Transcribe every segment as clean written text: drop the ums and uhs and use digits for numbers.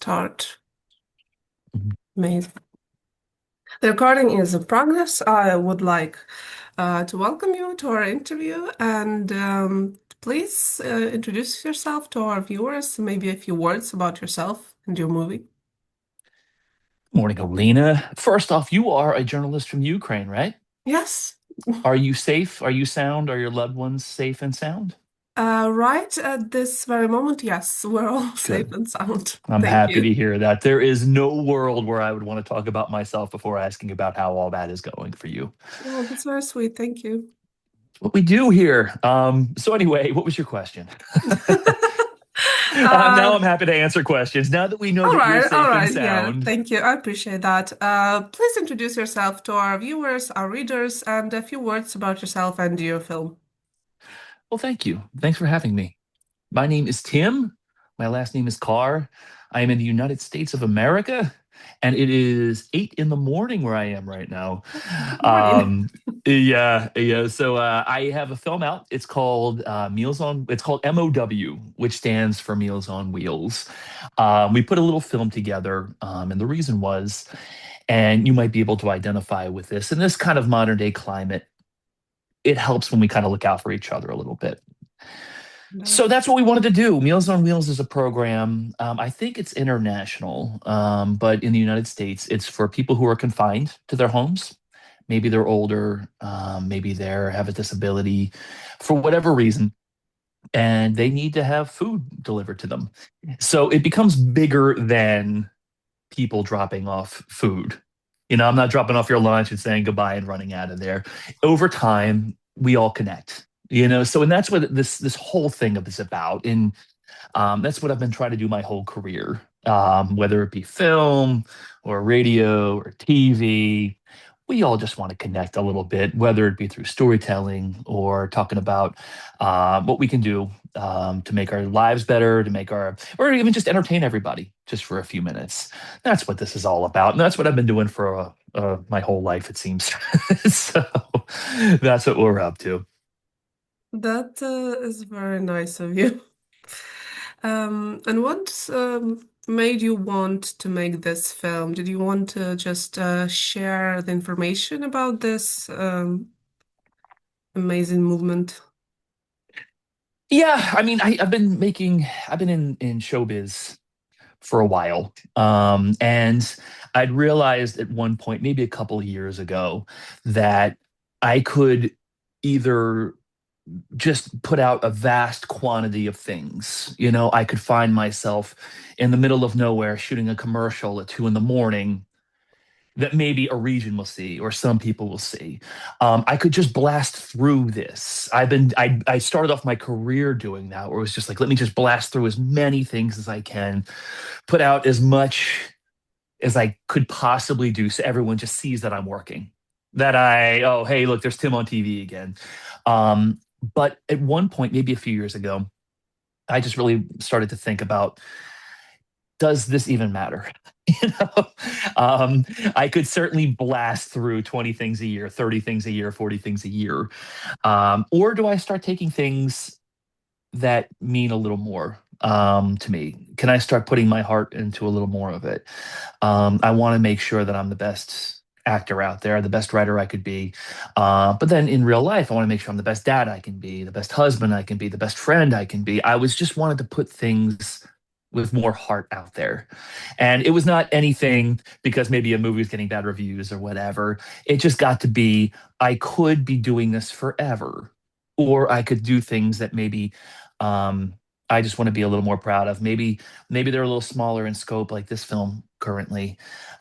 Start. Mhm. Amazing. The recording is in progress. I would like to welcome you to our interview and please introduce yourself to our viewers, maybe a few words about yourself and your movie. Morning, Alina. First off, you are a journalist from Ukraine, right? Yes. Are you safe? Are you sound? Are your loved ones safe and sound? Right at this very moment, yes, we're all safe Good. and sound. I'm Thank happy you. to hear that. There is no world where I would want to talk about myself before asking about how all that is going for you. Oh, that's very sweet. Thank you. What we do here. So anyway, what was your question? Now Uh, I'm happy to answer questions. Now that we know that you're all safe and right. Yeah, sound. thank you. I appreciate that. Please introduce yourself to our viewers, our readers, and a few words about yourself and your film. Well, thank you. Thanks for having me. My name is Tim. My last name is Carr. I am in the United States of America, and it is 8 in the morning where I am right now. Good morning. Um, yeah. So I have a film out. It's called It's called MOW, which stands for Meals on Wheels. We put a little film together, and the reason was, and you might be able to identify with this in this kind of modern day climate. It helps when we kind of look out for each other a little bit. So Does. that's what we wanted to do. Meals on Wheels is a program. I think it's international, but in the United States, it's for people who are confined to their homes. Maybe they're older, maybe they have a disability for whatever reason, and they need to have food delivered to them. So it becomes bigger than people dropping off food. I'm not dropping off your lunch and saying goodbye and running out of there. Over time, we all connect. So and that's what this whole thing is about. And that's what I've been trying to do my whole career, whether it be film or radio or TV. We all just want to connect a little bit, whether it be through storytelling or talking about what we can do to make our lives better, or even just entertain everybody just for a few minutes. That's what this is all about. And that's what I've been doing for my whole life, it seems. So that's what we're up to. That is very nice of you. And what made you want to make this film? Did you want to just share the information about this amazing movement? Yeah, I mean, I've been in showbiz for a while. And I'd realized at one point, maybe a couple of years ago, that I could either just put out a vast quantity of things. I could find myself in the middle of nowhere shooting a commercial at 2 in the morning that maybe a region will see or some people will see. I could just blast through this. I started off my career doing that, where it was just like, let me just blast through as many things as I can, put out as much as I could possibly do so everyone just sees that I'm working. Oh, hey, look, there's Tim on TV again. But at one point, maybe a few years ago, I just really started to think about, does this even matter? you know, I could certainly blast through 20 things a year, 30 things a year, 40 things a year. Or do I start taking things that mean a little more to me? Can I start putting my heart into a little more of it? I want to make sure that I'm the best actor out there, the best writer I could be. But then in real life, I want to make sure I'm the best dad I can be, the best husband I can be, the best friend I can be. I was just wanted to put things with more heart out there. And it was not anything because maybe a movie was getting bad reviews or whatever. It just got to be, I could be doing this forever, or I could do things that maybe um, I just want to be a little more proud of. Maybe they're a little smaller in scope, like this film currently.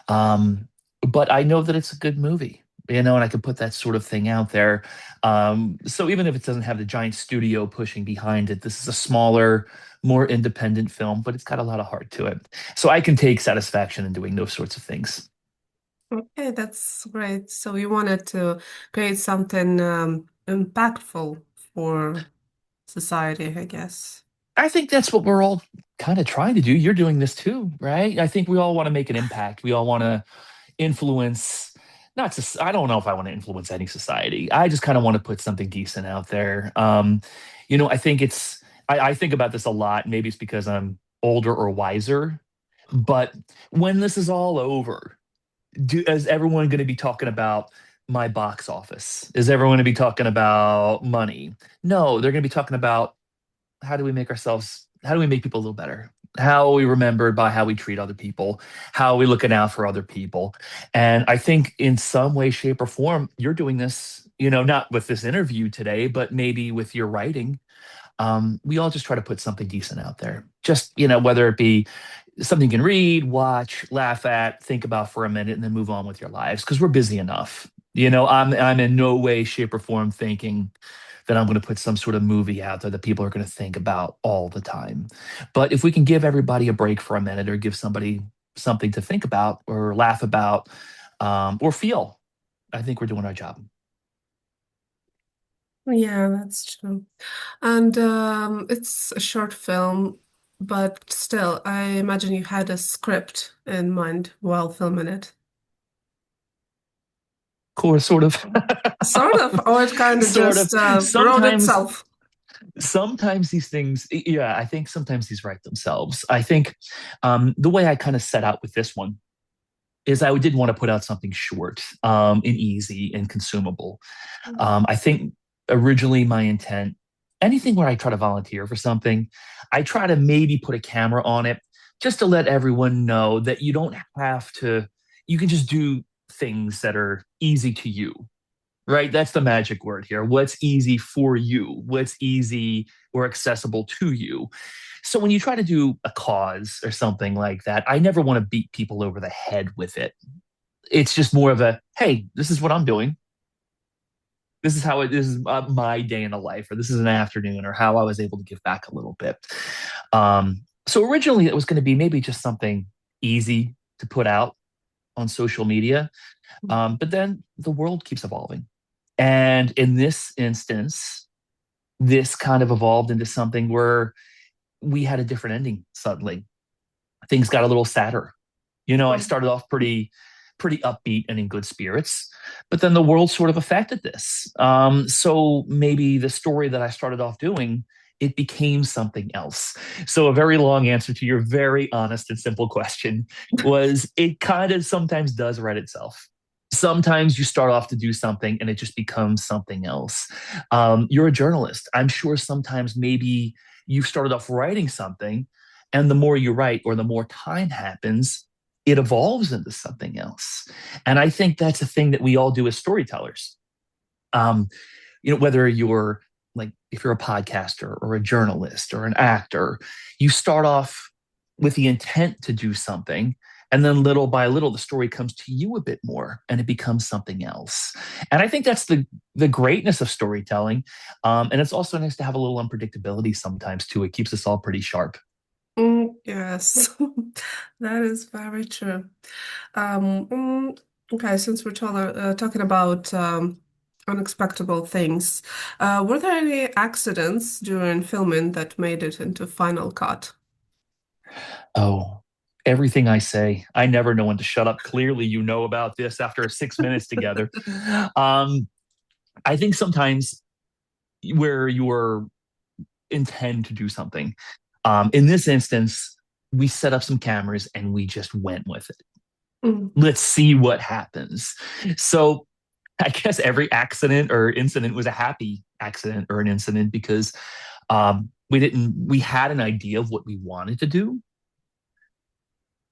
Um, but I know that it's a good movie, and I could put that sort of thing out there. So even if it doesn't have the giant studio pushing behind it, this is a smaller, more independent film, but it's got a lot of heart to it. So I can take satisfaction in doing those sorts of things. Okay, that's great. So you wanted to create something impactful for society, I guess. I think that's what we're all kind of trying to do. You're doing this too, right? I think we all want to make an impact. We all want to influence, not just, I don't know if I want to influence any society. I just kind of want to put something decent out there. I think I think about this a lot. Maybe it's because I'm older or wiser, But when this is all over, is everyone going to be talking about my box office? Is everyone going to be talking about money? No, they're going to be talking about how do we make people a little better? How are we remembered by how we treat other people? How are we looking out for other people? And I think in some way, shape, or form, you're doing this, not with this interview today, but maybe with your writing. We all just try to put something decent out there. Just, whether it be something you can read, watch, laugh at, think about for a minute, and then move on with your lives because we're busy enough. I'm in no way, shape, or form thinking that I'm going to put some sort of movie out there that people are going to think about all the time. But if we can give everybody a break for a minute or give somebody something to think about or laugh about or feel, I think we're doing our job. Yeah, that's true. And it's a short film, but still, I imagine you had a script in mind while filming it. Cool, sort of. Sort of, or it kind of Sort of. just wrote Sometimes itself. sometimes these things, yeah, I think sometimes these write themselves. I think the way I kind of set out with this one is I did want to put out something short and easy and consumable. I think originally my intent, anything where I try to volunteer for something, I try to maybe put a camera on it just to let everyone know that you don't have to, you can just do things that are easy to you, right? That's the magic word here. What's easy for you? What's easy or accessible to you? So when you try to do a cause or something like that, I never want to beat people over the head with it. It's just more of a, hey, this is what I'm doing. This is my day in the life, or this is an afternoon, or how I was able to give back a little bit. So originally it was going to be maybe just something easy to put out on social media. But then the world keeps evolving. And in this instance, this kind of evolved into something where we had a different ending suddenly. Things got a little sadder. I Mm. started off pretty upbeat and in good spirits, but then the world sort of affected this. So maybe the story that I started off doing, it became something else. So a very long answer to your very honest and simple question was it kind of sometimes does write itself. Sometimes you start off to do something and it just becomes something else. You're a journalist. I'm sure sometimes maybe you started off writing something, and the more you write or the more time happens, it evolves into something else. And I think that's a thing that we all do as storytellers. Um, whether you're like, if you're a podcaster or a journalist or an actor, you start off with the intent to do something. And then little by little, the story comes to you a bit more and it becomes something else. And I think that's the greatness of storytelling. And it's also nice to have a little unpredictability sometimes too. It keeps us all pretty sharp. Yes, that is very true. Okay, since we're talking about unexpected things, were there any accidents during filming that made it into final cut? Oh, everything I say, I never know when to shut up. Clearly, you know about this after 6 minutes together. Um, I think sometimes where you're intend to do something, in this instance, we set up some cameras and we just went with it. Mm, Let's see what happens. So I guess every accident or incident was a happy accident or an incident because we had an idea of what we wanted to do.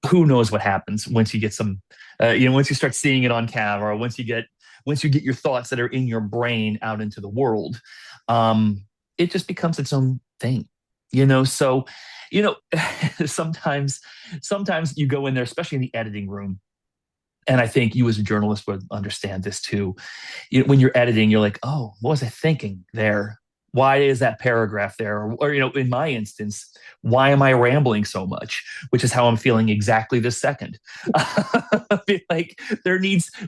Who knows what happens once you get some once you start seeing it on camera, once you get your thoughts that are in your brain out into the world, it just becomes its own thing. So you know sometimes sometimes you go in there, especially in the editing room, and I think you as a journalist would understand this too. When you're editing, you're like, oh, what was I thinking there? Why is that paragraph there? Or, in my instance, why am I rambling so much? Which is how I'm feeling exactly this second. Like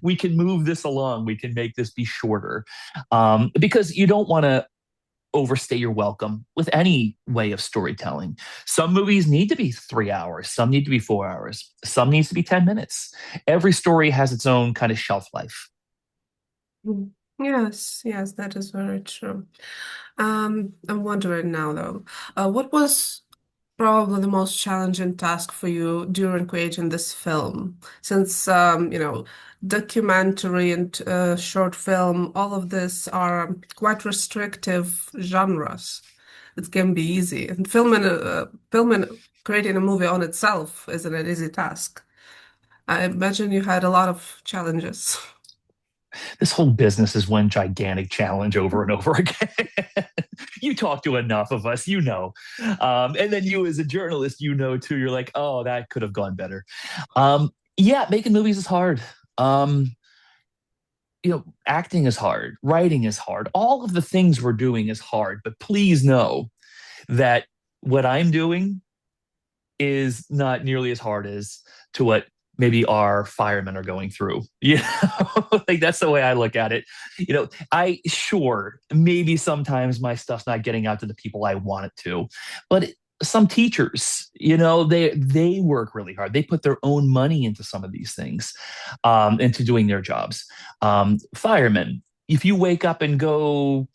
we can move this along. We can make this be shorter. Because you don't want to overstay your welcome with any way of storytelling. Some movies need to be 3 hours, some need to be 4 hours, some needs to be 10 minutes. Every story has its own kind of shelf life. mm. Yes, yes, that is very true. I'm wondering now though, what was probably the most challenging task for you during creating this film? Since, documentary and short film, all of this are quite restrictive genres. It can be easy. And creating a movie on itself isn't an easy task. I imagine you had a lot of challenges. This whole business is one gigantic challenge over and over again. You talk to enough of us, you know. And then you, as a journalist, you know too. You're like, oh, that could have gone better. Yeah, making movies is hard. Um, Acting is hard, writing is hard. All of the things we're doing is hard. But please know that what I'm doing is not nearly as hard as to what maybe our firemen are going through. Like that's the way I look at it. I sure maybe sometimes my stuff's not getting out to the people I want it to, but some teachers, they work really hard. They put their own money into some of these things, into doing their jobs. Firemen, if you wake up and go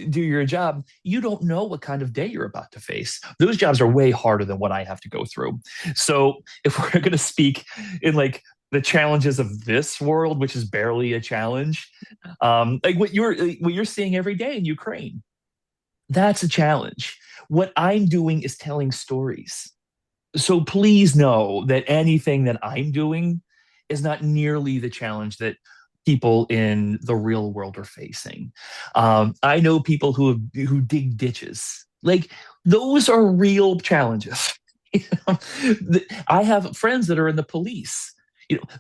do your job, you don't know what kind of day you're about to face. Those jobs are way harder than what I have to go through. So if we're going to speak in like the challenges of this world, which is barely a challenge, like what you're seeing every day in Ukraine, that's a challenge. What I'm doing is telling stories. So please know that anything that I'm doing is not nearly the challenge that people in the real world are facing. I know people who dig ditches. Like those are real challenges. You know, I have friends that are in the police.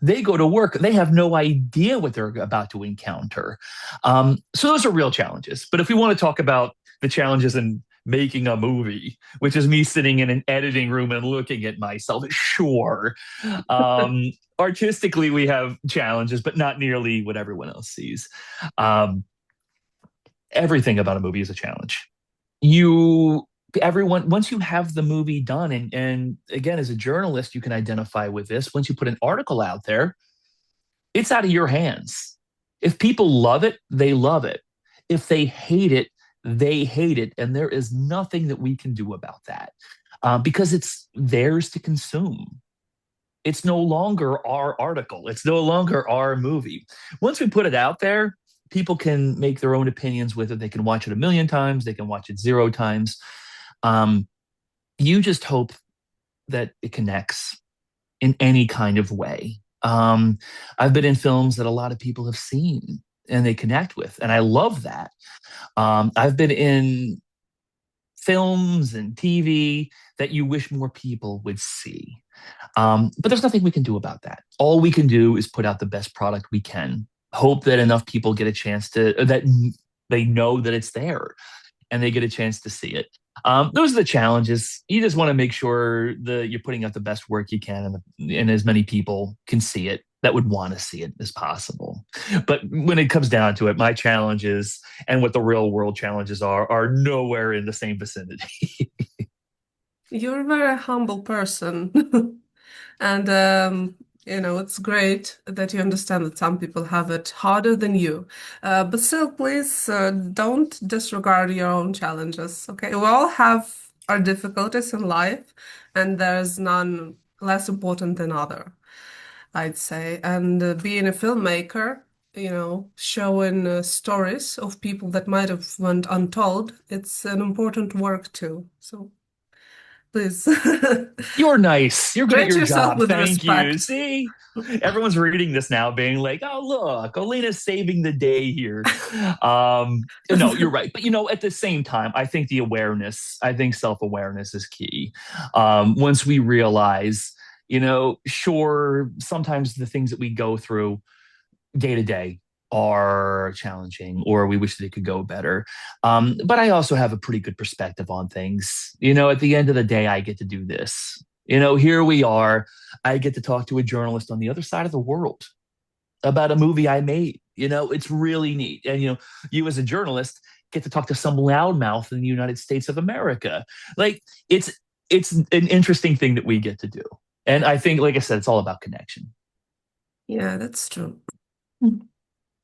They go to work, they have no idea what they're about to encounter. So those are real challenges. But if we want to talk about the challenges in making a movie, which is me sitting in an editing room and looking at myself. Sure. Artistically, we have challenges, but not nearly what everyone else sees. Um, Everything about a movie is a challenge. You, everyone, once you have the movie done, and again, as a journalist, you can identify with this. Once you put an article out there, it's out of your hands. If people love it, they love it. If they hate it, they hate it. And there is nothing that we can do about that, because it's theirs to consume. It's no longer our article, it's no longer our movie. Once we put it out there, people can make their own opinions with it. They can watch it a million times, they can watch it 0 times. Um, you just hope that it connects in any kind of way. I've been in films that a lot of people have seen and they connect with, and I love that. I've been in films and TV that you wish more people would see. But there's nothing we can do about that. All we can do is put out the best product we can, hope that enough people get a chance to, that they know that it's there and they get a chance to see it. Those are the challenges. You just want to make sure that you're putting out the best work you can, and as many people can see it that would want to see it as possible. But when it comes down to it, my challenges and what the real world challenges are nowhere in the same vicinity. You're a very humble person. And it's great that you understand that some people have it harder than you. But still, please don't disregard your own challenges. Okay, we all have our difficulties in life, and there's none less important than other, I'd say. And being a filmmaker, showing stories of people that might have went untold, it's an important work too. So please You're nice. You're good at treat your yourself job. with Thank you. respect. See, everyone's reading this now, being like, "Oh, look, Olena's saving the day here." No, you're right. But at the same time, I think I think self-awareness is key. Once we realize, sure, sometimes the things that we go through day to day are challenging, or we wish they could go better. But I also have a pretty good perspective on things. At the end of the day, I get to do this. Here we are. I get to talk to a journalist on the other side of the world about a movie I made. It's really neat. And, you as a journalist get to talk to some loudmouth in the United States of America. Like it's an interesting thing that we get to do. And I think, like I said, it's all about connection. Yeah, that's true.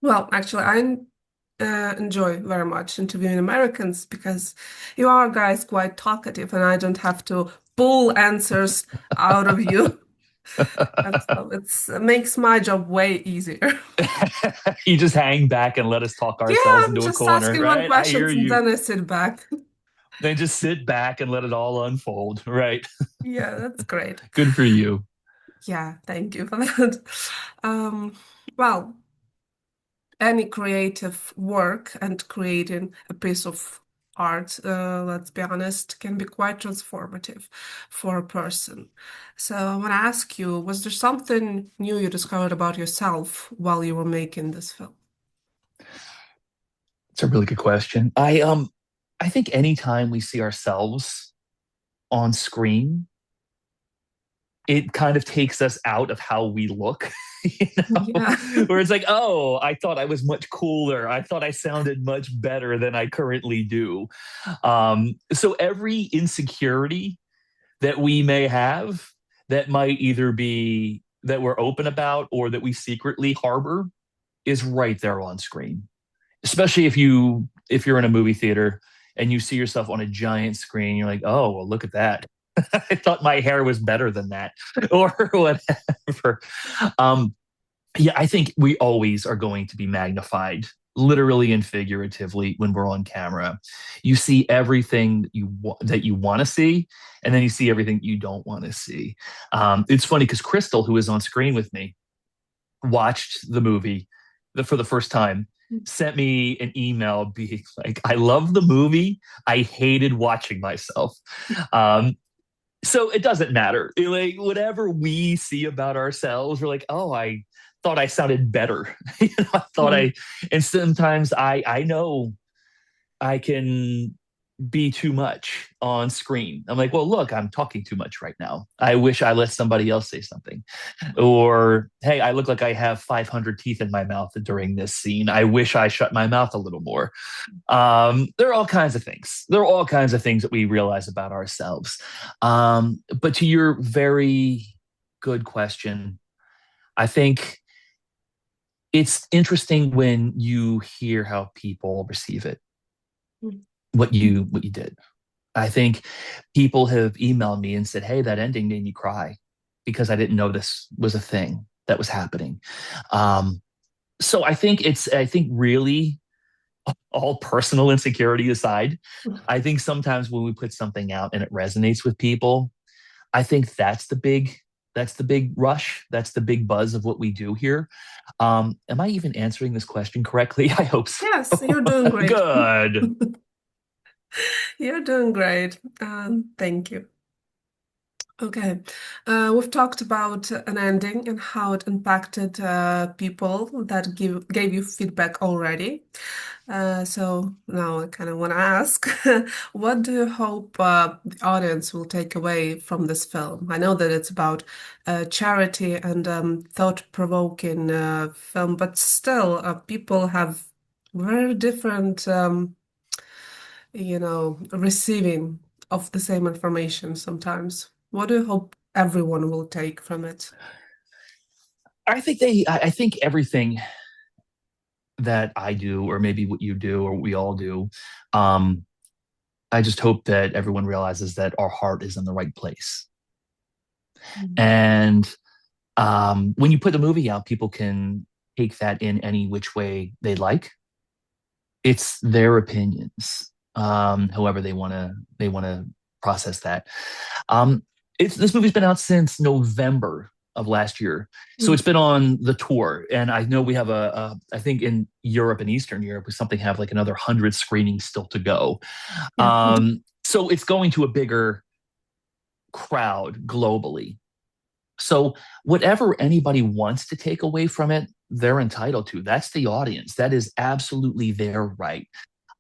Well, actually, I enjoy very much interviewing Americans because you are guys quite talkative, and I don't have to pull answers out of you. And so it makes my job way easier. You just hang back and let us talk Yeah, ourselves I'm into a just corner, asking one right? I question hear and you. then I sit back. Then just sit back and let it all unfold, right? Yeah, that's great. Good for you. Yeah, thank you for that. Um, well, any creative work and creating a piece of art, let's be honest, can be quite transformative for a person. So I want to ask you, was there something new you discovered about yourself while you were making this film? It's a really good question. I think anytime we see ourselves on screen, it kind of takes us out of how we look, you know, Yeah. where it's like, oh, I thought I was much cooler. I thought I sounded much better than I currently do. So every insecurity that we may have that might either be that we're open about or that we secretly harbor is right there on screen. Especially if you're in a movie theater and you see yourself on a giant screen, you're like, oh, well, look at that. I thought my hair was better than that, or whatever. Um, yeah, I think we always are going to be magnified, literally and figuratively, when we're on camera. You see everything that you want to see, and then you see everything you don't want to see. It's funny because Crystal, who is on screen with me, watched the movie for the first time, sent me an email being like, I love the movie. I hated watching myself. Um, so it doesn't matter. Like whatever we see about ourselves, we're like, oh, I thought I sounded better. I thought Mm. and sometimes I know I can be too much on screen. I'm like, well, look, I'm talking too much right now. I wish I let somebody else say something. Or, hey, I look like I have 500 teeth in my mouth during this scene. I wish I shut my mouth a little more. There are all kinds of things. There are all kinds of things that we realize about ourselves. But to your very good question, I think it's interesting when you hear how people receive it, what you did. I think people have emailed me and said, "Hey, that ending made me cry because I didn't know this was a thing that was happening." Um, so I think really all personal insecurity aside, I think sometimes when we put something out and it resonates with people, I think that's the big rush. That's the big buzz of what we do here. Am I even answering this question correctly? I hope so. Yes, you're doing great. Good. You're doing great. Thank you. Okay. We've talked about an ending and how it impacted people that gave you feedback already. So now I kind of want to ask, what do you hope the audience will take away from this film? I know that it's about charity and thought-provoking film, but still, people have very different, receiving of the same information sometimes. What do you hope everyone will take from it? I think everything that I do, or maybe what you do, or we all do, um, I just hope that everyone realizes that our heart is in the right place. Mm. And when you put a movie out, people can take that in any which way they like. It's their opinions, however they want to process that. Um, it's this movie's been out since November of last year, so Mm. it's been on the tour. And I know we have I think in Europe and Eastern Europe, we something have like another 100 screenings still to go. Yeah. So it's going to a bigger crowd globally. So whatever anybody wants to take away from it, they're entitled to. That's the audience. That is absolutely their right.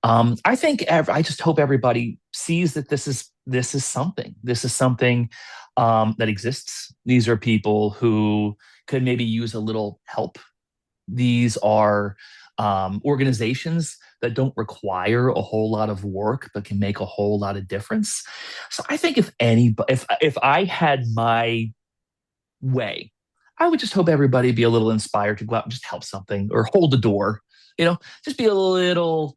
I think I just hope everybody sees that this is something that exists. These are people who could maybe use a little help. These are organizations that don't require a whole lot of work but can make a whole lot of difference. So I think if I had my way, I would just hope everybody be a little inspired to go out and just help something or hold the door, just be a little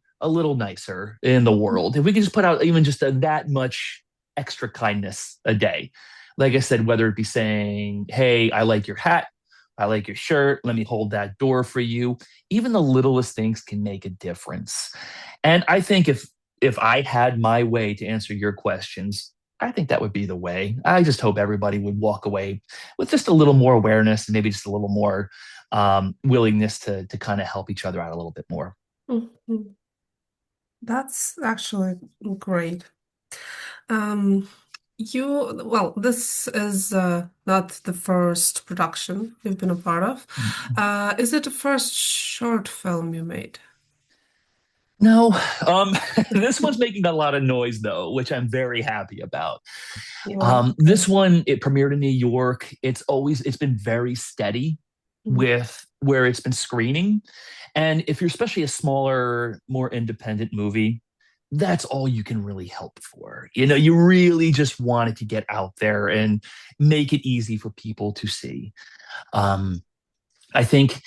nicer in the world. If we could just put out even just that much extra kindness a day. Like I said, whether it be saying, "Hey, I like your hat. I like your shirt. Let me hold that door for you." Even the littlest things can make a difference. And I think if I had my way to answer your questions, I think that would be the way. I just hope everybody would walk away with just a little more awareness and maybe just a little more willingness to kind of help each other out a little bit more. Mhm. That's actually great. Um, this is not the first production you've been a part of. Is it the first short film you made? No, this one's making a lot of noise though, which I'm very happy about. Yeah. This one, it premiered in New York. It's been very steady Mm. with where it's been screening. And if you're especially a smaller, more independent movie, that's all you can really help for. You really just want it to get out there and make it easy for people to see. Um, I think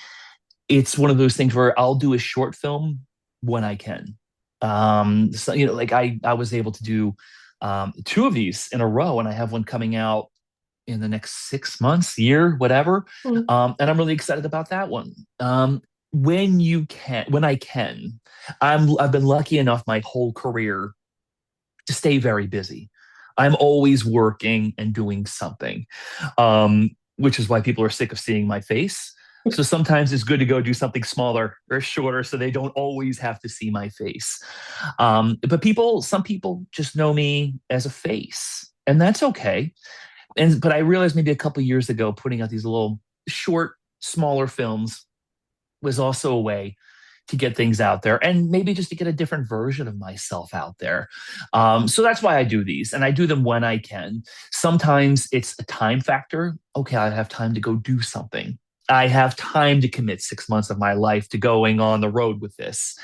it's one of those things where I'll do a short film when I can. So, like I was able to do two of these in a row, and I have one coming out in the next 6 months, year, whatever. Mm. And I'm really excited about that one. When I can, I've been lucky enough my whole career to stay very busy. I'm always working and doing something, which is why people are sick of seeing my face. So sometimes it's good to go do something smaller or shorter so they don't always have to see my face. But some people just know me as a face, and that's okay. But I realized maybe a couple of years ago, putting out these little short, smaller films was also a way to get things out there and maybe just to get a different version of myself out there. So that's why I do these and I do them when I can. Sometimes it's a time factor. Okay, I have time to go do something. I have time to commit 6 months of my life to going on the road with this.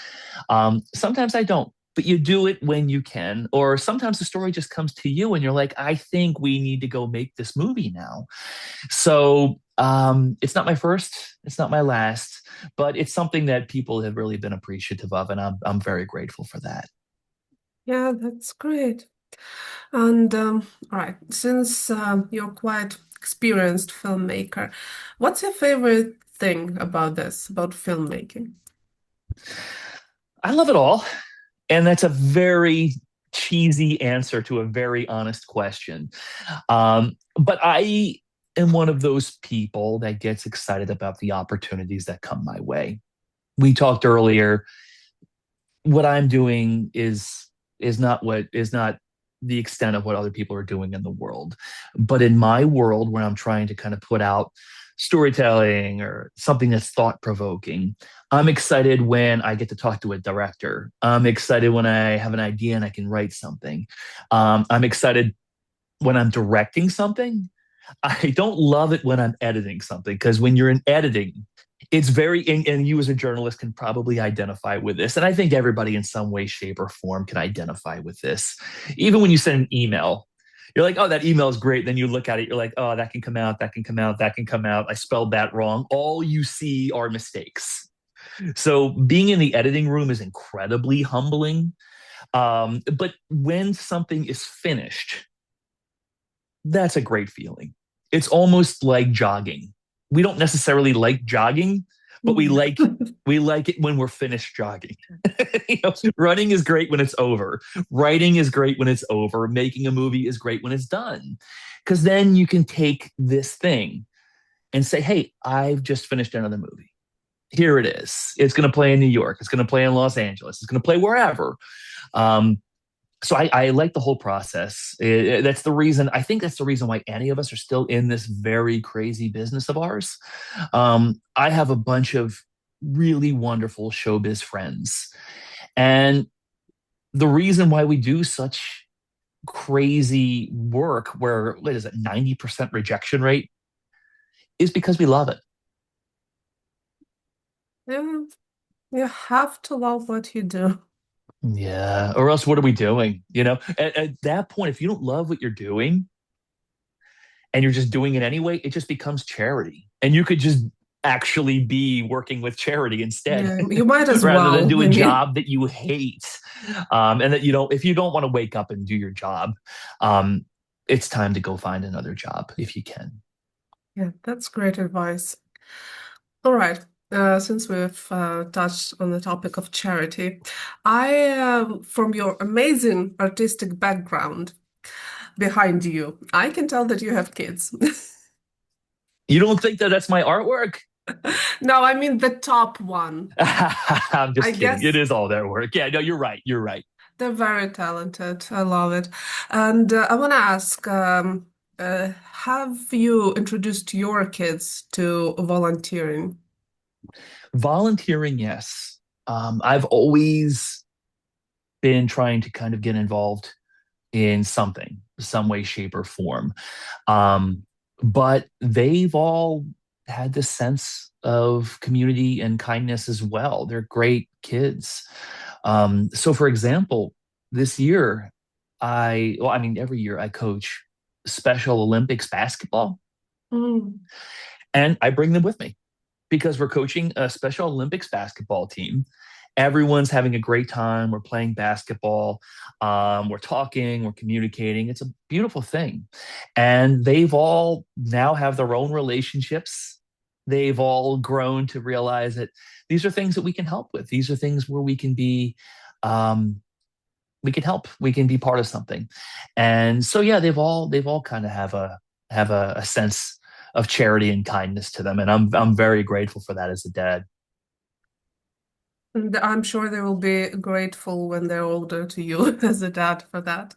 Sometimes I don't, but you do it when you can. Or sometimes the story just comes to you and you're like, I think we need to go make this movie now. So it's not my first, it's not my last, but it's something that people have really been appreciative of, and I'm very grateful for that. Yeah, that's great. And all right, since you're quite experienced filmmaker, what's your favorite thing about about filmmaking? I love it all, and that's a very cheesy answer to a very honest question. But I am one of those people that gets excited about the opportunities that come my way. We talked earlier, what I'm doing is not the extent of what other people are doing in the world. But in my world, where I'm trying to kind of put out storytelling or something that's thought provoking, I'm excited when I get to talk to a director. I'm excited when I have an idea and I can write something. I'm excited when I'm directing something. I don't love it when I'm editing something because when you're in editing, it's and you as a journalist can probably identify with this. And I think everybody in some way, shape, or form can identify with this. Even when you send an email, you're like, oh, that email is great. Then you look at it, you're like, oh, that can come out, that can come out, that can come out. I spelled that wrong. All you see are mistakes. So being in the editing room is incredibly humbling. But when something is finished, that's a great feeling. It's almost like jogging. We don't necessarily like jogging, but we Mm. like it when we're finished jogging. Running is great when it's over. Writing is great when it's over. Making a movie is great when it's done. Because then you can take this thing and say, hey, I've just finished another movie. Here it is. It's going to play in New York. It's going to play in Los Angeles. It's going to play wherever. Um, so I like the whole process. That's the reason. I think that's the reason why any of us are still in this very crazy business of ours. I have a bunch of really wonderful showbiz friends, and the reason why we do such crazy work, where what is it, 90% rejection rate, is because we love it. Yeah, you have to love what you do. Yeah, or else what are we doing? At that point, if you don't love what you're doing, and you're just doing it anyway, it just becomes charity. And you could just actually be working with charity instead Yeah, you might as rather than well. do a I mean, job that you hate. And that you don't, if you don't want to wake up and do your job, um, it's time to go find another job if you can. Yeah, that's great advice. All right. Since we've touched on the topic of charity, from your amazing artistic background behind you, I can tell that you have kids. You don't think that that's my artwork? No, I mean the top one. I'm I just kidding. It guess is all their work. Yeah, no, you're right. You're right. they're very talented. I love it. And I want to ask, have you introduced your kids to volunteering? Volunteering, yes. I've always been trying to kind of get involved in something, some way, shape, or form. Um, but they've all had this sense of community and kindness as well. They're great kids. So, for example, this year, I mean, every year I coach Special Olympics basketball, Mm. and I bring them with me because we're coaching a Special Olympics basketball team. Everyone's having a great time. We're playing basketball. We're talking. We're communicating. It's a beautiful thing, and they've all now have their own relationships. They've all grown to realize that these are things that we can help with. These are things where um, we can help. We can be part of something, and so yeah, they've all kind of have a sense of charity and kindness to them, and I'm very grateful for that as a dad. And I'm sure they will be grateful when they're older to you as a dad for that.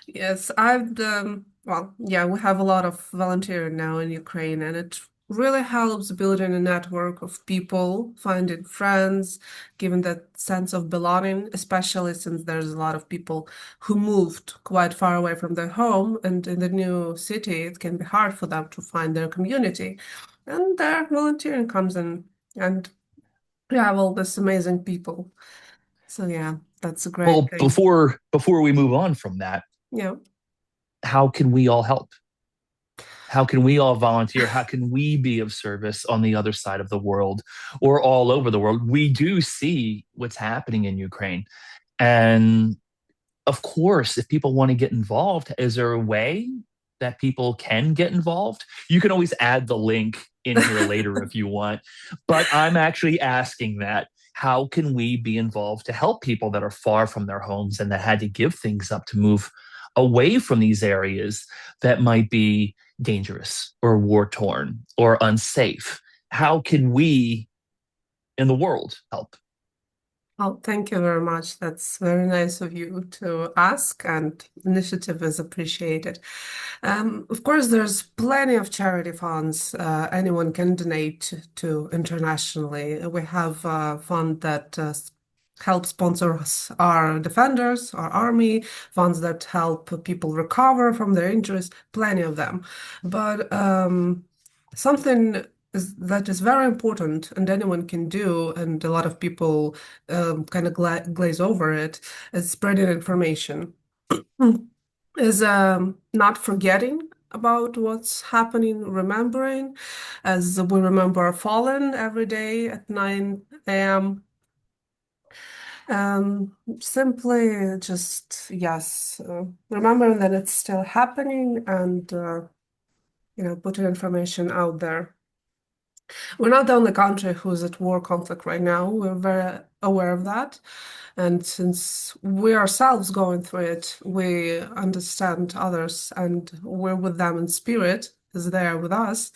Yes, well, yeah, we have a lot of volunteering now in Ukraine, and it really helps building a network of people, finding friends, giving that sense of belonging, especially since there's a lot of people who moved quite far away from their home, and in the new city, it can be hard for them to find their community. And there, volunteering comes in. And we have all these amazing people. So yeah, that's a great Well, thing. before we move on from that, Yeah. how can we all help? How can we all volunteer? How can we be of service on the other side of the world or all over the world? We do see what's happening in Ukraine. And of course, if people want to get involved, is there a way that people can get involved? You can always add the link in here later if you want. But I'm actually asking that. How can we be involved to help people that are far from their homes and that had to give things up to move away from these areas that might be dangerous or war torn or unsafe? How can we in the world help? Oh, thank you very much. That's very nice of you to ask, and initiative is appreciated. Of course, there's plenty of charity funds anyone can donate to internationally. We have a fund that help sponsor us, our defenders, our army, funds that help people recover from their injuries, plenty of them. But something that is very important and anyone can do, and a lot of people kind of glaze over it, is spreading information. Is not forgetting about what's happening, remembering, as we remember our fallen every day at 9 a.m. Simply just, yes, remembering that it's still happening and, putting information out there. We're not the only country who's at war conflict right now. We're very aware of that. And since we ourselves going through it, we understand others and we're with them in spirit, is there with us.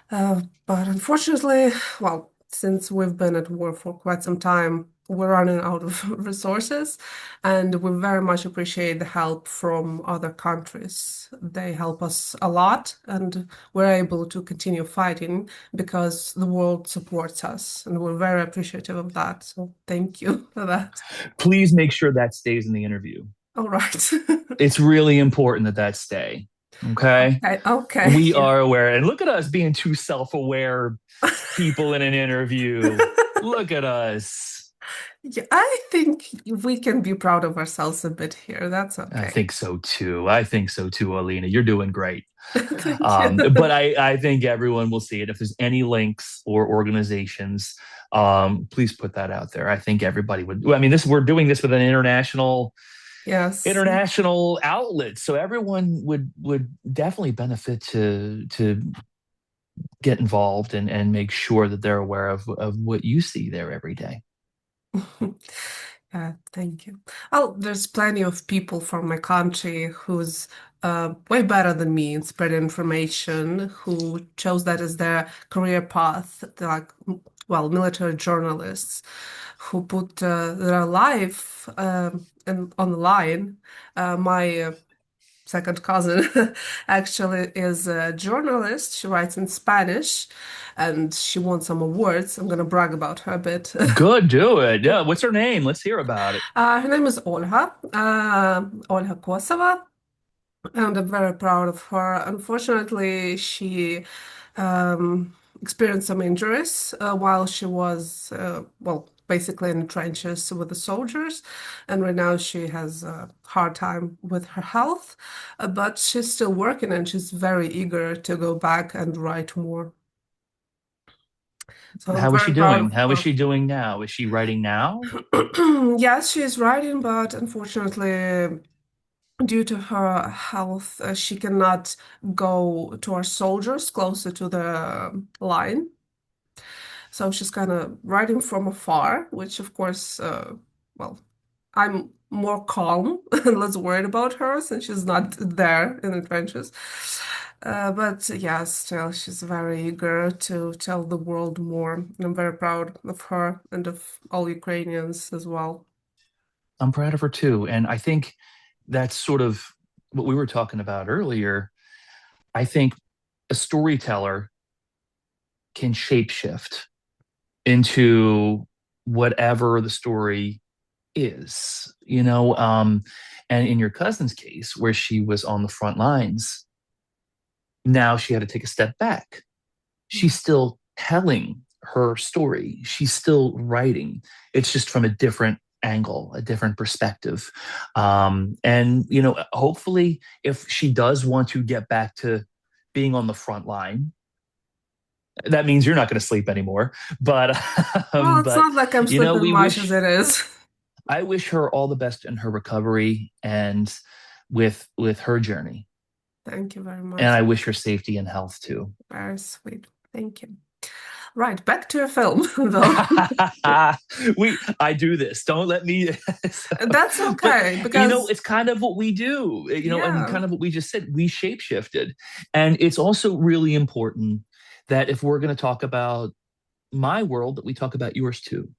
But unfortunately, well, since we've been at war for quite some time, we're running out of resources, and we very much appreciate the help from other countries. They help us a lot, and we're able to continue fighting because the world supports us, and we're very appreciative of that. So thank you for that. Please make sure that stays in the interview. All right. It's really important that that stay. Okay. Okay, okay, We yeah. are aware. And look at us being two self aware people in an interview. Look at us. Yeah, I think we can be proud of ourselves a bit here. That's I okay. think so too. I think so too, Alina. You're doing great. Thank you. But I think everyone will see it. If there's any links or organizations, please put that out there. I think everybody would. I mean, this we're doing this with an Yes. international outlet, so everyone would definitely benefit to get involved and make sure that they're aware of what you see there every day. Thank you. Oh, there's plenty of people from my country who's way better than me in spreading information, who chose that as their career path, like, well, military journalists who put their life on the line. My second cousin actually is a journalist. She writes in Spanish and she won some awards. I'm going to brag about her a bit. Good, do it. Yeah, what's her name? Let's hear about it. Her name is Olha, Olha Kosova, and I'm very proud of her. Unfortunately, she experienced some injuries while she was, well, basically in the trenches with the soldiers, and right now she has a hard time with her health, but she's still working and she's very eager to go back and write more. So I'm How is she very proud doing? of How is her. she doing now? Is she writing now? Yes, she's writing, but unfortunately, due to her health, she cannot go to our soldiers closer to the line. So she's kind of writing from afar, which, of course, well, I'm more calm and less worried about her since she's not there in the trenches. But yeah, still, she's very eager to tell the world more. And I'm very proud of her and of all Ukrainians as well. I'm proud of her too. And I think that's sort of what we were talking about earlier. I think a storyteller can shapeshift into whatever the story is, and in your cousin's case, where she was on the front lines, now she had to take a step back. She's still telling her story, she's still writing. It's just from a different angle, a different perspective. And, hopefully, if she does want to get back to being on the front line, that means you're not going to sleep anymore. But, Well, it's but not like I'm sleeping we much as wish it is. I wish her all the best in her recovery and with her journey. Thank you very And much. I wish her safety and health too. Very sweet. Thank you. Right, back to your film, though. I do this. Don't let me. That's But okay because, it's kind of what we do. And yeah. kind of what we just said. We shapeshifted, and it's also really important that if we're going to talk about my world, that we talk about yours too.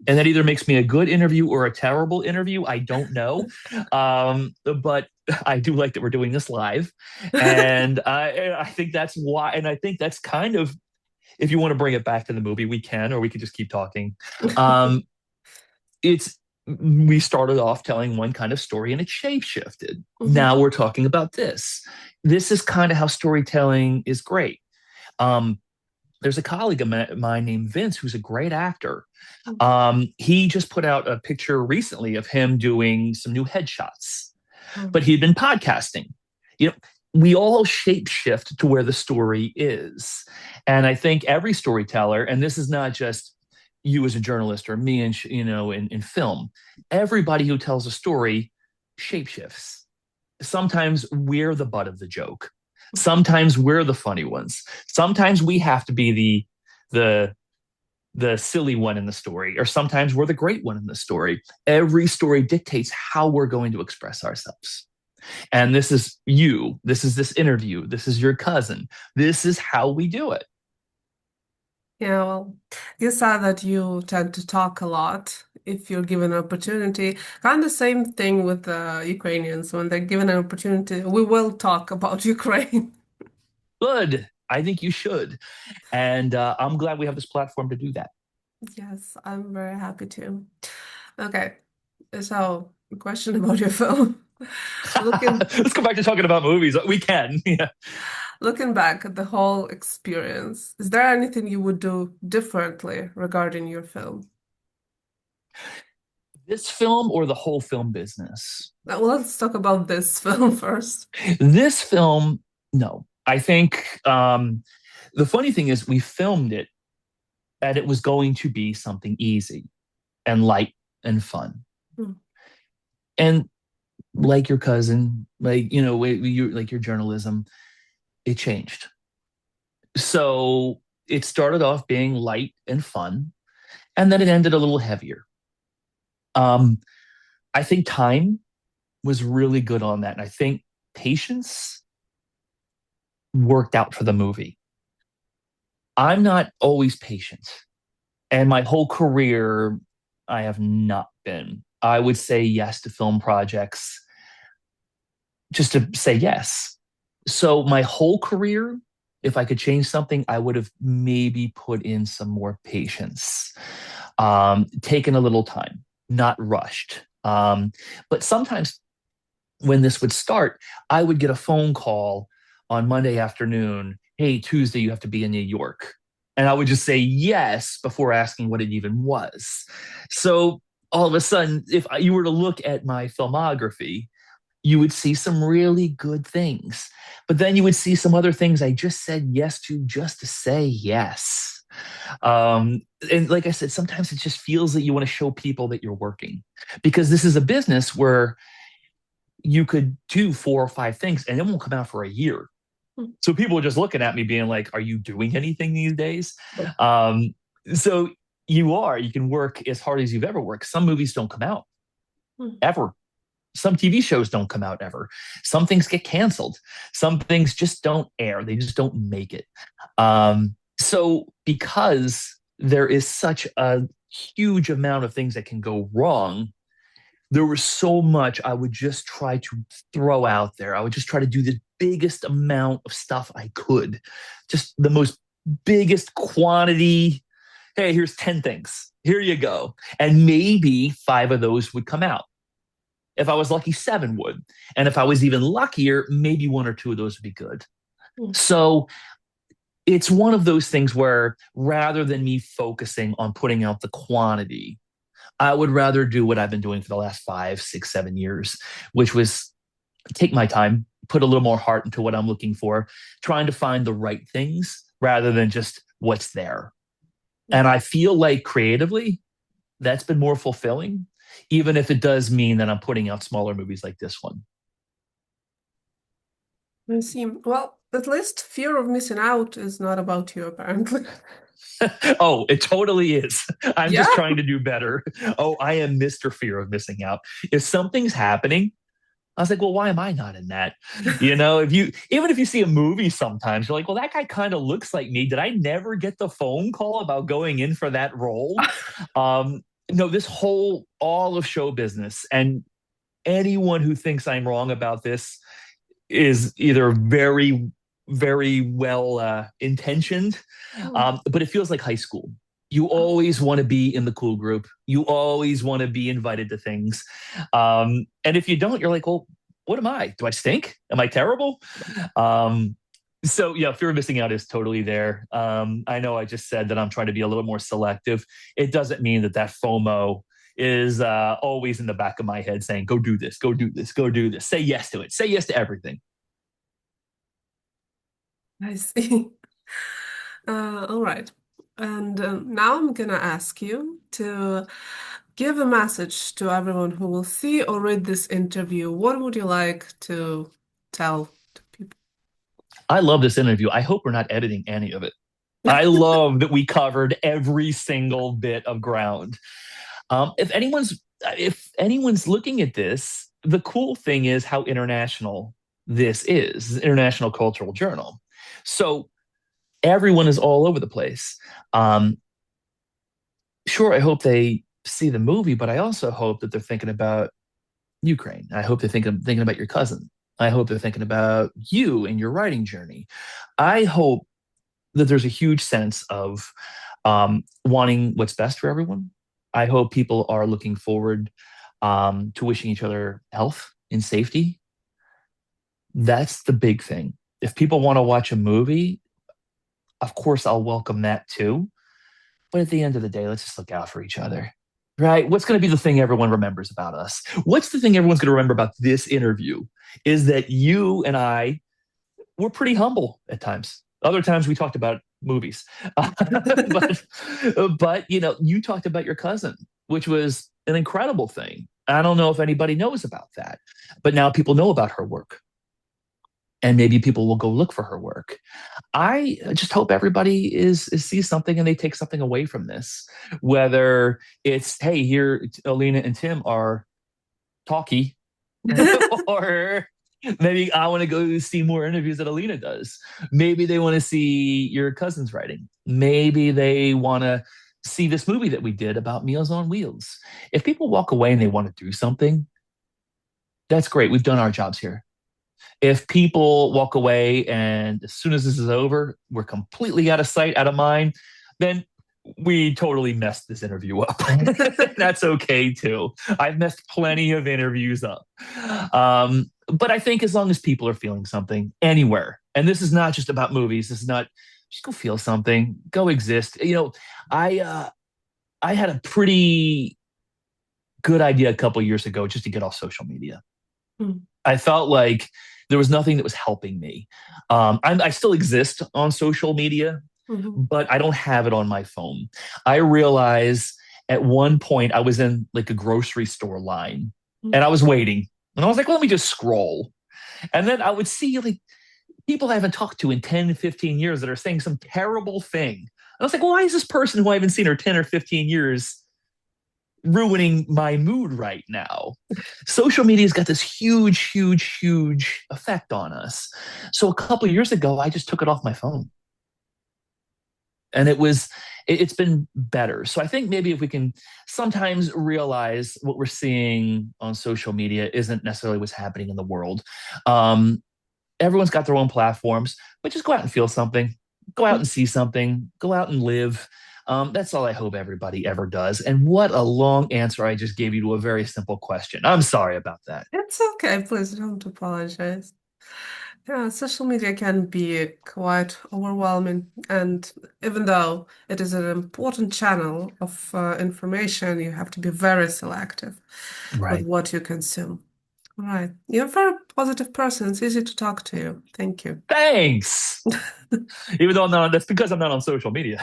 And that either makes me a good interview or a terrible interview. I don't know, but I do like that we're doing this live, and I think that's why. And I think that's kind of, if you want to bring it back to the movie, we can, or we could just keep talking. Um, it's We started off telling one kind of story and it shape shifted. Mhm. Now we're talking about this. This is kind of how storytelling is great. Um, there's a colleague of mine named Vince who's a great actor. He just put out a picture recently of him doing some new headshots, but Um, he'd been podcasting. You know, we all shape shift to where the story is. And I think every storyteller, and this is not just you as a journalist or me in film, everybody who tells a story shapeshifts. Sometimes we're the butt of the joke. Sometimes we're the funny ones. Sometimes we have to be the the silly one in the story, or sometimes we're the great one in the story. Every story dictates how we're going to express ourselves. And this is you. This is this interview. This is your cousin. This is how we do it. yeah, well, you said that you tend to talk a lot if you're given an opportunity. Kind of the same thing with the Ukrainians. When they're given an opportunity, we will talk about Ukraine. Good. I think you should. And I'm glad we have this platform to do that. Yes, I'm very happy to. Okay, so a question about your film. Looking Let's go back to talking about movies. We can. Yeah. looking back at the whole experience, is there anything you would do differently regarding your film? This film or the whole film business? Well, let's talk about this film first. This film, no. I think the funny thing is we filmed it and it was going to be something easy and light and fun. Hmm. And like your cousin, like you like your journalism, it changed. So it started off being light and fun, and then it ended a little heavier. Um, I think time was really good on that, and I think patience worked out for the movie. I'm not always patient, and my whole career, I have not been. I would say yes to film projects just to say yes. So my whole career, if I could change something, I would have maybe put in some more patience, taken a little time, not rushed. But sometimes when this would start, I would get a phone call on Monday afternoon. Hey, Tuesday, you have to be in New York. And I would just say yes before asking what it even was. So all of a sudden, if you were to look at my filmography, you would see some really good things. But then you would see some other things I just said yes to just to say yes. And like I said, sometimes it just feels that you want to show people that you're working because this is a business where you could do 4 or 5 things and it won't come out for a year. So people are just looking at me being like, are you doing anything these days? Um, so you can work as hard as you've ever worked. Some movies don't come out Hmm. ever. Some TV shows don't come out ever. Some things get canceled. Some things just don't air. They just don't make it. So because there is such a huge amount of things that can go wrong, there was so much I would just try to throw out there. I would just try to do the biggest amount of stuff I could, just the most biggest quantity. Hey, here's 10 things. Here you go. And maybe 5 of those would come out. If I was lucky, 7 would. And if I was even luckier, maybe 1 or 2 of those would be good. Hmm. So it's one of those things where rather than me focusing on putting out the quantity, I would rather do what I've been doing for the last 5, 6, 7 years, which was take my time, put a little more heart into what I'm looking for, trying to find the right things rather than just what's there. And I feel like creatively, that's been more fulfilling, even if it does mean that I'm putting out smaller movies like this one. I see. Well, at least fear of missing out is not about you, apparently. Oh, it totally is. I'm Yeah. just trying to do better. Oh, I am Mr. Fear of Missing Out. If something's happening, I was like, well, why am I not in that? If you even if you see a movie sometimes, you're like, well, that guy kind of looks like me. Did I never get the phone call about going in for that role? Um, no, this whole all of show business and anyone who thinks I'm wrong about this is either very, very well intentioned, Hmm. but it feels like high school. You always want to be in the cool group. You always want to be invited to things. And if you don't, you're like, well, what am I? Do I stink? Am I terrible? Um, so yeah, fear of missing out is totally there. I know I just said that I'm trying to be a little more selective. It doesn't mean that FOMO is always in the back of my head saying, go do this, go do this, go do this. Say yes to it. Say yes to everything. I see. All right. And now I'm gonna ask you to give a message to everyone who will see or read this interview. What would you like to tell to people? I love this interview. I hope we're not editing any of it. I love that we covered every single bit of ground. If anyone's looking at this, the cool thing is how international this is, International Cultural Journal. So everyone is all over the place. Um, sure, I hope they see the movie, but I also hope that they're thinking about Ukraine. I hope they're thinking about your cousin. I hope they're thinking about you and your writing journey. I hope that there's a huge sense of wanting what's best for everyone. I hope people are looking forward to wishing each other health and safety. That's the big thing. If people want to watch a movie, of course, I'll welcome that too. But at the end of the day, let's just look out for each other. right? What's going to be the thing everyone remembers about us? What's the thing everyone's going to remember about this interview? Is that you and I were pretty humble at times. Other times we talked about movies, but you talked about your cousin, which was an incredible thing. I don't know if anybody knows about that, but now people know about her work, and maybe people will go look for her work. I just hope everybody is sees something and they take something away from this. Whether it's, hey, here Alina and Tim are talky, or maybe I want to go see more interviews that Alina does. Maybe they want to see your cousin's writing. Maybe they want to see this movie that we did about Meals on Wheels. If people walk away and they want to do something, that's great. We've done our jobs here. If people walk away and as soon as this is over, we're completely out of sight, out of mind, then we totally messed this interview up. That's okay too. I've messed plenty of interviews up. But I think as long as people are feeling something anywhere, and this is not just about movies, this is not just go feel something, go exist. I had a pretty good idea a couple years ago just to get off social media. Mm. I felt like there was nothing that was helping me. I still exist on social media, Mhm. but I don't have it on my phone. I realized at one point I was in like a grocery store line Mm. and I was waiting. And I was like, well, let me just scroll. And then I would see like people I haven't talked to in 10, 15 years that are saying some terrible thing. And I was like, well, why is this person who I haven't seen for 10 or 15 years ruining my mood right now? Social media's got this huge, huge, huge effect on us. So a couple of years ago, I just took it off my phone. And it's been better. So I think maybe if we can sometimes realize what we're seeing on social media isn't necessarily what's happening in the world. Um, Everyone's got their own platforms, but just go out and feel something, go out and see something, go out and live. That's all I hope everybody ever does. And what a long answer I just gave you to a very simple question. I'm sorry about that. It's okay, please don't apologize. Yeah, social media can be quite overwhelming, and even though it is an important channel of information, you have to be very selective with Right. what you consume. All right. You're a very positive person. It's easy to talk to you. Thank you. Thanks. Even though I'm not, that's because I'm not on social media.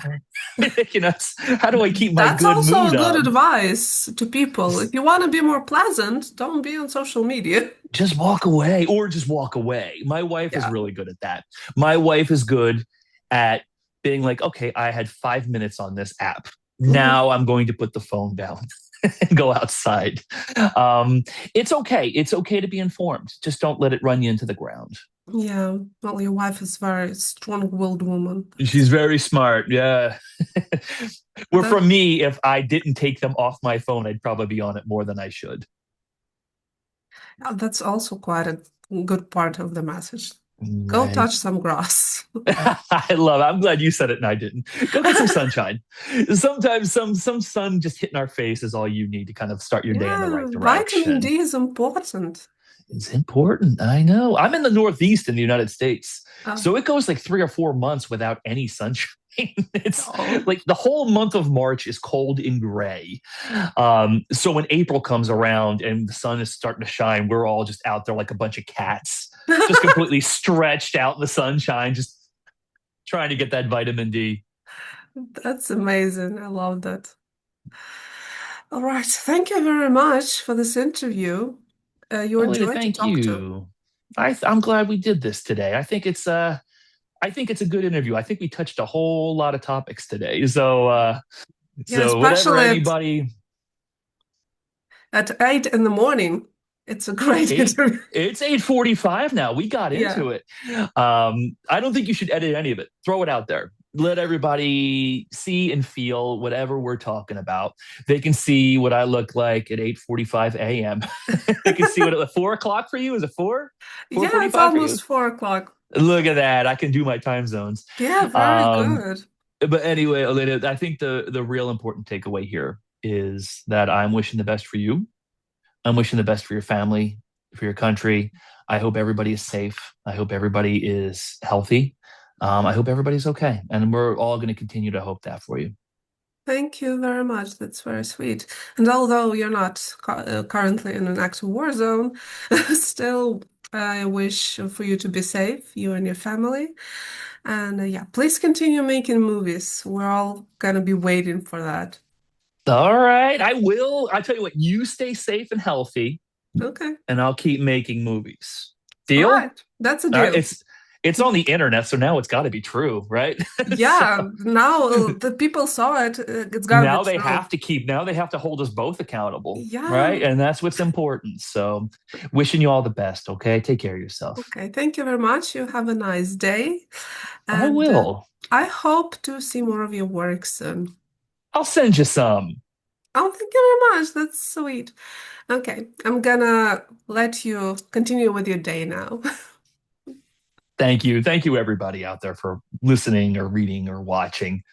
How do I keep my That's good also a mood good up? advice to people. If you want to be more pleasant, don't be on social media. Just walk away or just walk away. My wife is Yeah. really good at that. My wife is good at being like, okay, I had 5 minutes on this app. Mhm. Now I'm going to put the phone down and go outside. Um, it's okay. It's okay to be informed. Just don't let it run you into the ground. Yeah. Well, your wife is very strong-willed woman. She's very smart. Yeah. Where That, from me, if I didn't take them off my phone, I'd probably be on it more than I should. that's also quite a good part of the message. Go Right. touch some grass. I love it. I'm glad you said it and I didn't. Go get some sunshine. Sometimes some sun just hitting our face is all you need to kind of start your day in the Yeah, right vitamin direction. D is important. It's important. I know. I'm in the Northeast in the United States. Oh, So it goes like 3 or 4 months without any sunshine. It's no. like the whole month of March is cold and gray. So when April comes around and the sun is starting to shine, we're all just out there like a bunch of cats, just completely stretched out in the sunshine, just trying to get that vitamin D. That's amazing. I love that. All right. Thank you very much for this interview. You Elena, enjoyed to thank talk to. you. I'm glad we did this today. I think it's a good interview. I think we touched a whole lot of topics today. Yeah, So whatever especially anybody at 8 in the morning. It's a great eight interview. it's 8:45 now. We got Yeah. into it. I don't think you should edit any of it. Throw it out there. Let everybody see and feel whatever we're talking about. They can see what I look like at 8:45 a.m. They can see what at 4 o'clock for you. Is it four? Yeah, it's 4:45 for you? almost 4 o'clock. Look at that. I can do my time zones. Yeah, very Um, good. but anyway, Elena, I think the real important takeaway here is that I'm wishing the best for you. I'm wishing the best for your family, for your country. I hope everybody is safe. I hope everybody is healthy. I hope everybody's okay. And we're all going to continue to hope that for you. Thank you very much. That's very sweet. And although you're not currently in an active war zone, still, I wish for you to be safe, you and your family. And yeah, please continue making movies. We're all gonna be waiting for that. All right, I will. I tell you what, you stay safe and healthy, Okay. and I'll keep making movies. All Deal? right. That's a All right, deal. it's on the internet, so now it's got to be true, right? So Yeah, now the people saw it. It's gotta be now they true. have to keep now they have to hold us both accountable, right? Yeah. And that's what's important. So wishing you all the best, okay? Take care of yourself. Okay. Thank you very much. You have a nice day. I And will. I hope to see more of your work soon. I'll send you some. Oh, thank you very much. That's sweet. Okay, I'm gonna let you continue with your day now. Thank you. Thank you everybody out there for listening or reading or watching.